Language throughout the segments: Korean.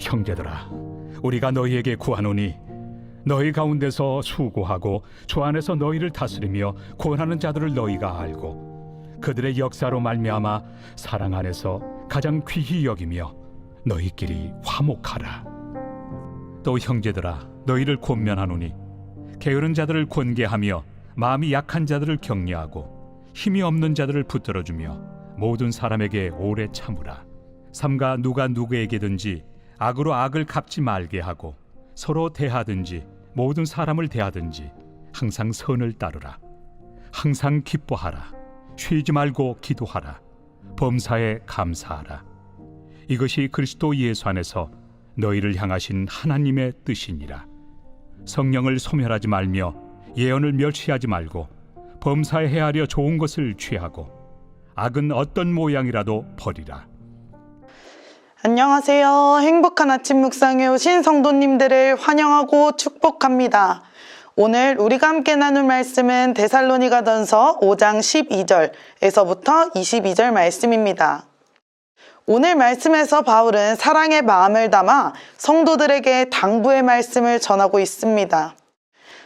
형제들아, 우리가 너희에게 구하노니 너희 가운데서 수고하고 주 안에서 너희를 다스리며 권하는 자들을 너희가 알고 그들의 역사로 말미암아 사랑 안에서 가장 귀히 여기며 너희끼리 화목하라. 또 형제들아, 너희를 권면하노니 게으른 자들을 권계하며 마음이 약한 자들을 격려하고 힘이 없는 자들을 붙들어주며 모든 사람에게 오래 참으라. 삼가 누가 누구에게든지 악으로 악을 갚지 말게 하고 서로 대하든지 모든 사람을 대하든지 항상 선을 따르라. 항상 기뻐하라. 쉬지 말고 기도하라. 범사에 감사하라. 이것이 그리스도 예수 안에서 너희를 향하신 하나님의 뜻이니라. 성령을 소멸하지 말며 예언을 멸시하지 말고 범사에 헤아려 좋은 것을 취하고 악은 어떤 모양이라도 버리라. 안녕하세요. 행복한 아침 묵상에 오신 성도님들을 환영하고 축복합니다. 오늘 우리가 함께 나눌 말씀은 데살로니가전서 5장 12절에서부터 22절 말씀입니다. 오늘 말씀에서 바울은 사랑의 마음을 담아 성도들에게 당부의 말씀을 전하고 있습니다.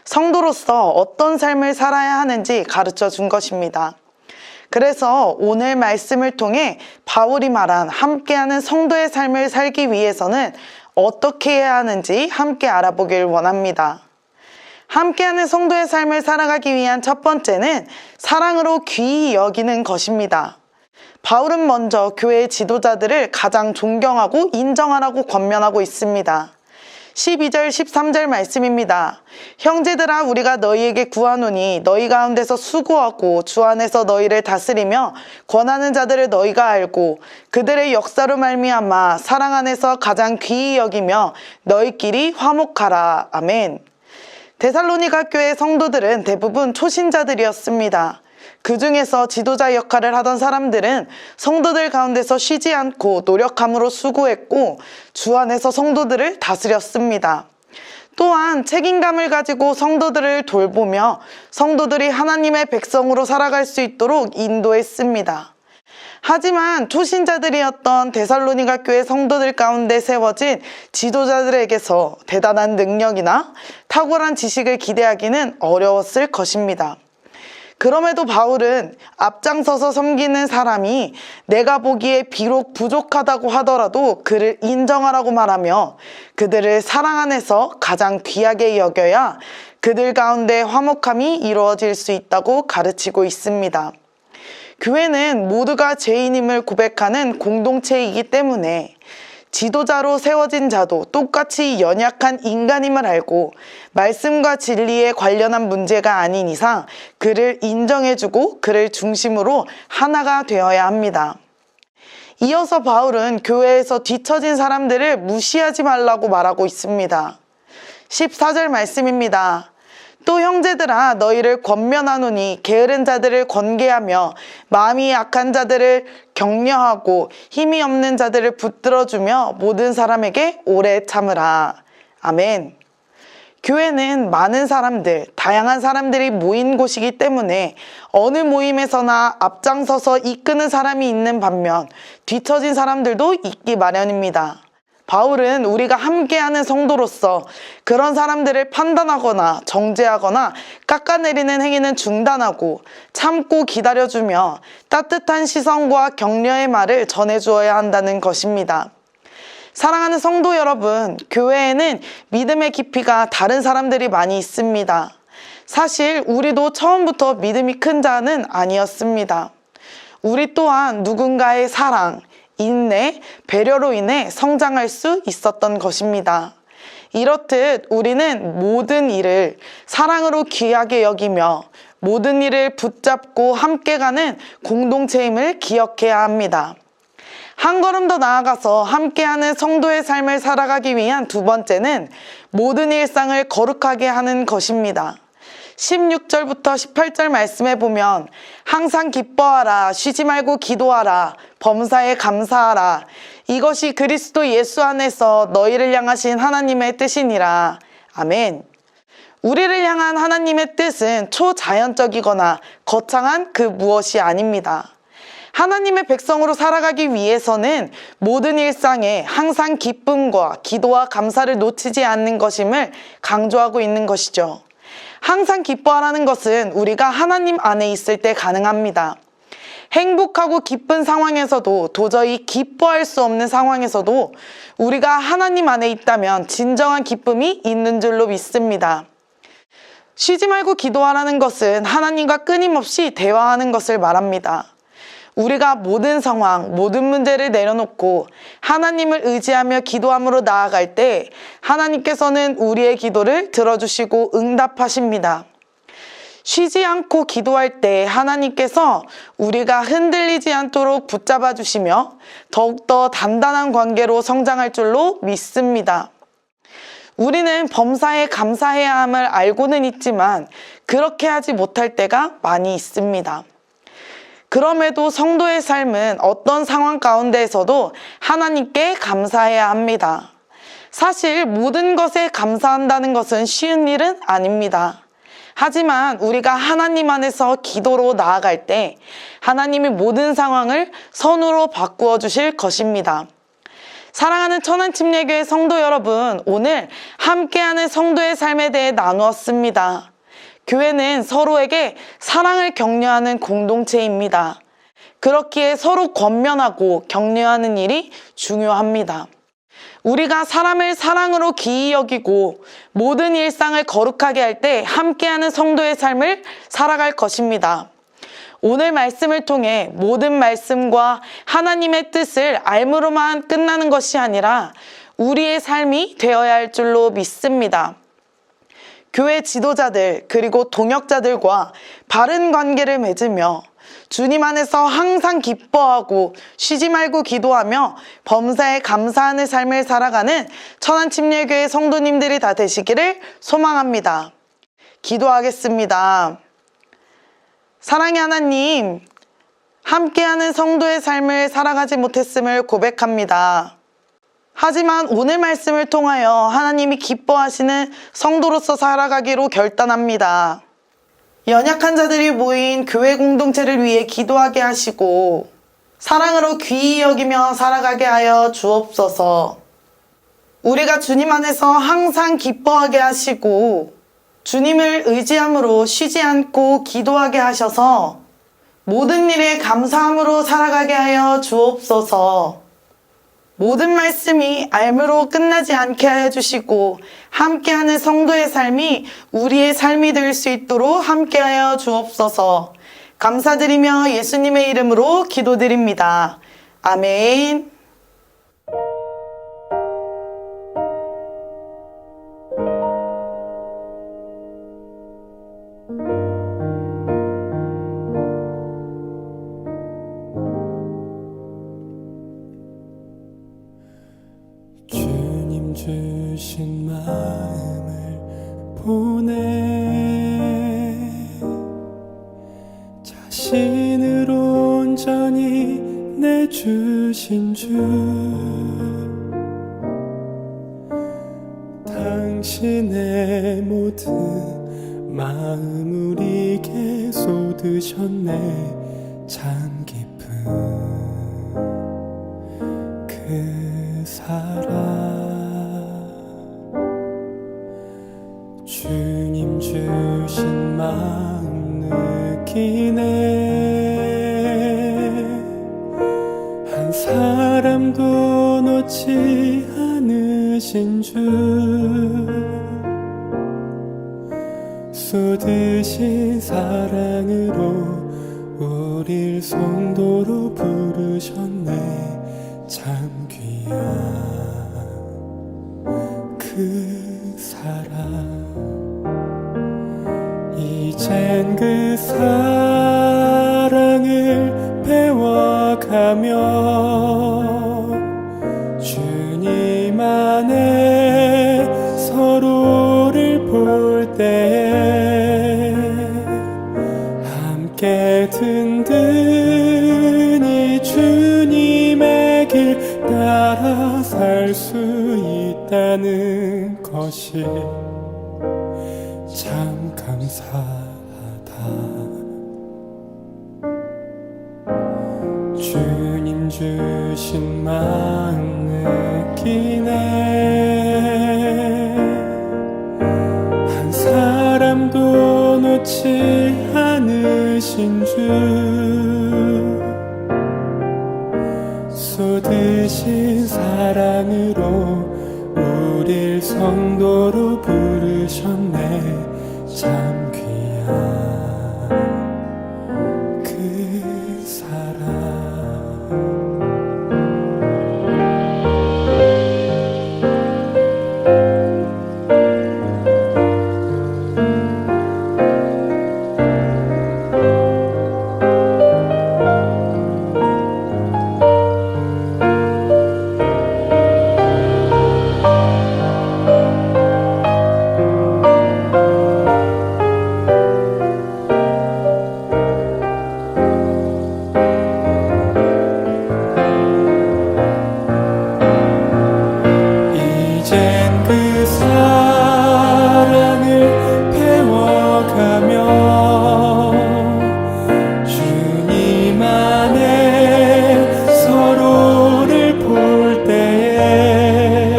성도로서 어떤 삶을 살아야 하는지 가르쳐 준 것입니다. 그래서 오늘 말씀을 통해 바울이 말한 함께하는 성도의 삶을 살기 위해서는 어떻게 해야 하는지 함께 알아보길 원합니다. 함께하는 성도의 삶을 살아가기 위한 첫 번째는 사랑으로 귀히 여기는 것입니다. 바울은 먼저 교회의 지도자들을 가장 존경하고 인정하라고 권면하고 있습니다. 12절 13절 말씀입니다. 형제들아, 우리가 너희에게 구하노니 너희 가운데서 수고하고 주 안에서 너희를 다스리며 권하는 자들을 너희가 알고 그들의 역사로 말미암아 사랑 안에서 가장 귀히 여기며 너희끼리 화목하라. 아멘. 데살로니가 교회 성도들은 대부분 초신자들이었습니다. 그 중에서 지도자 역할을 하던 사람들은 성도들 가운데서 쉬지 않고 노력함으로 수고했고 주 안에서 성도들을 다스렸습니다. 또한 책임감을 가지고 성도들을 돌보며 성도들이 하나님의 백성으로 살아갈 수 있도록 인도했습니다. 하지만 초신자들이었던 데살로니가 교회 성도들 가운데 세워진 지도자들에게서 대단한 능력이나 탁월한 지식을 기대하기는 어려웠을 것입니다. 그럼에도 바울은 앞장서서 섬기는 사람이 내가 보기에 비록 부족하다고 하더라도 그를 인정하라고 말하며 그들을 사랑 안에서 가장 귀하게 여겨야 그들 가운데 화목함이 이루어질 수 있다고 가르치고 있습니다. 교회는 모두가 죄인임을 고백하는 공동체이기 때문에 지도자로 세워진 자도 똑같이 연약한 인간임을 알고 말씀과 진리에 관련한 문제가 아닌 이상 그를 인정해주고 그를 중심으로 하나가 되어야 합니다. 이어서 바울은 교회에서 뒤처진 사람들을 무시하지 말라고 말하고 있습니다. 14절 말씀입니다. 또 형제들아, 너희를 권면하노니 게으른 자들을 권계하며 마음이 약한 자들을 격려하고 힘이 없는 자들을 붙들어주며 모든 사람에게 오래 참으라. 아멘. 교회는 많은 사람들, 다양한 사람들이 모인 곳이기 때문에 어느 모임에서나 앞장서서 이끄는 사람이 있는 반면 뒤처진 사람들도 있기 마련입니다. 바울은 우리가 함께하는 성도로서 그런 사람들을 판단하거나 정죄하거나 깎아내리는 행위는 중단하고 참고 기다려주며 따뜻한 시선과 격려의 말을 전해주어야 한다는 것입니다. 사랑하는 성도 여러분, 교회에는 믿음의 깊이가 다른 사람들이 많이 있습니다. 사실 우리도 처음부터 믿음이 큰 자는 아니었습니다. 우리 또한 누군가의 사랑, 인내, 배려로 인해 성장할 수 있었던 것입니다. 이렇듯 우리는 모든 일을 사랑으로 귀하게 여기며 모든 일을 붙잡고 함께 가는 공동체임을 기억해야 합니다. 한 걸음 더 나아가서 함께하는 성도의 삶을 살아가기 위한 두 번째는 모든 일상을 거룩하게 하는 것입니다. 16절부터 18절 말씀에 보면 항상 기뻐하라, 쉬지 말고 기도하라, 범사에 감사하라. 이것이 그리스도 예수 안에서 너희를 향하신 하나님의 뜻이니라. 아멘. 우리를 향한 하나님의 뜻은 초자연적이거나 거창한 그 무엇이 아닙니다. 하나님의 백성으로 살아가기 위해서는 모든 일상에 항상 기쁨과 기도와 감사를 놓치지 않는 것임을 강조하고 있는 것이죠. 항상 기뻐하라는 것은 우리가 하나님 안에 있을 때 가능합니다. 행복하고 기쁜 상황에서도, 도저히 기뻐할 수 없는 상황에서도 우리가 하나님 안에 있다면 진정한 기쁨이 있는 줄로 믿습니다. 쉬지 말고 기도하라는 것은 하나님과 끊임없이 대화하는 것을 말합니다. 우리가 모든 상황, 모든 문제를 내려놓고 하나님을 의지하며 기도함으로 나아갈 때 하나님께서는 우리의 기도를 들어주시고 응답하십니다. 쉬지 않고 기도할 때 하나님께서 우리가 흔들리지 않도록 붙잡아 주시며 더욱더 단단한 관계로 성장할 줄로 믿습니다. 우리는 범사에 감사해야 함을 알고는 있지만 그렇게 하지 못할 때가 많이 있습니다. 그럼에도 성도의 삶은 어떤 상황 가운데에서도 하나님께 감사해야 합니다. 사실 모든 것에 감사한다는 것은 쉬운 일은 아닙니다. 하지만 우리가 하나님 안에서 기도로 나아갈 때 하나님이 모든 상황을 선으로 바꾸어 주실 것입니다. 사랑하는 천안침례교회 성도 여러분, 오늘 함께하는 성도의 삶에 대해 나누었습니다. 교회는 서로에게 사랑을 격려하는 공동체입니다. 그렇기에 서로 권면하고 격려하는 일이 중요합니다. 우리가 사람을 사랑으로 기이 여기고 모든 일상을 거룩하게 할 때 함께하는 성도의 삶을 살아갈 것입니다. 오늘 말씀을 통해 모든 말씀과 하나님의 뜻을 알므로만 끝나는 것이 아니라 우리의 삶이 되어야 할 줄로 믿습니다. 교회 지도자들 그리고 동역자들과 바른 관계를 맺으며 주님 안에서 항상 기뻐하고 쉬지 말고 기도하며 범사에 감사하는 삶을 살아가는 천안침례교회 성도님들이 다 되시기를 소망합니다. 기도하겠습니다. 사랑의 하나님, 함께하는 성도의 삶을 살아가지 못했음을 고백합니다. 하지만 오늘 말씀을 통하여 하나님이 기뻐하시는 성도로서 살아가기로 결단합니다. 연약한 자들이 모인 교회 공동체를 위해 기도하게 하시고 사랑으로 귀히 여기며 살아가게 하여 주옵소서. 우리가 주님 안에서 항상 기뻐하게 하시고 주님을 의지함으로 쉬지 않고 기도하게 하셔서 모든 일에 감사함으로 살아가게 하여 주옵소서. 모든 말씀이 알므로 끝나지 않게 하여 주시고 함께하는 성도의 삶이 우리의 삶이 될 수 있도록 함께하여 주옵소서. 감사드리며 예수님의 이름으로 기도드립니다. 아멘. 주님 주신 마음을 보내 자신을 온전히 내주신 주 당신의 모든 마음 우리에게 쏟으셨네. 참 깊은 그 사랑 주님 주신 마음 느끼네. 한 사람도 놓지 않으신 주 쏟으신 사랑으로 우릴 성도로 부르셨네. 참 귀한 그 사랑 이젠 그 사랑을 배워가며 주님 안에 서로를 볼 때에 함께 든든히 주님의 길 따라 살 수 있다는 것이 참 감사하다. 주신 마음 느끼네. 한 사람도 놓지 않으신 주, 쏟으신 사랑으로 우릴 성도로 부르셨네. 참 귀한 그 사랑. 이젠 그 사랑을 배워가며 주님 안에 서로를 볼 때에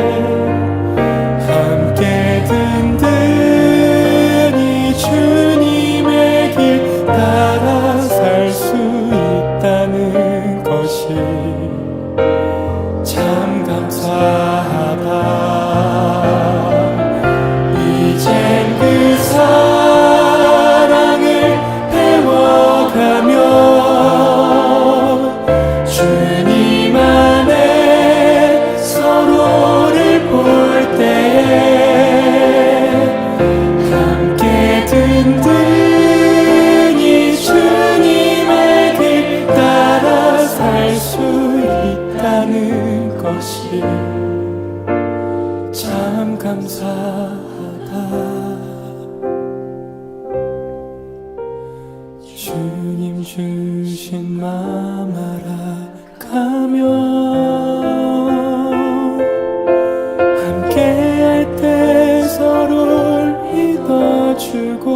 함께 든든히 주님의 길 따라 살 수 있다는 것이 참 감사하다. 이젠 그 사랑을 배워가며 주님 안에 서로를 볼 때에 함께 든든히 주님의 길 따라 살 수 있다는 것이 참 감사하다. 주님 주신 마음 알아가며 함께할 때 서로를 믿어주고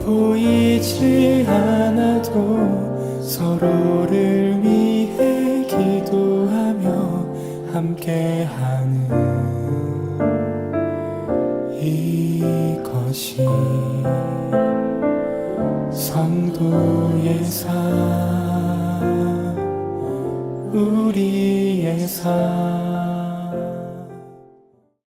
보이지 않아도 서로를 위해 기도하며 함께하는 이것이 성도의 삶, 우리의 삶.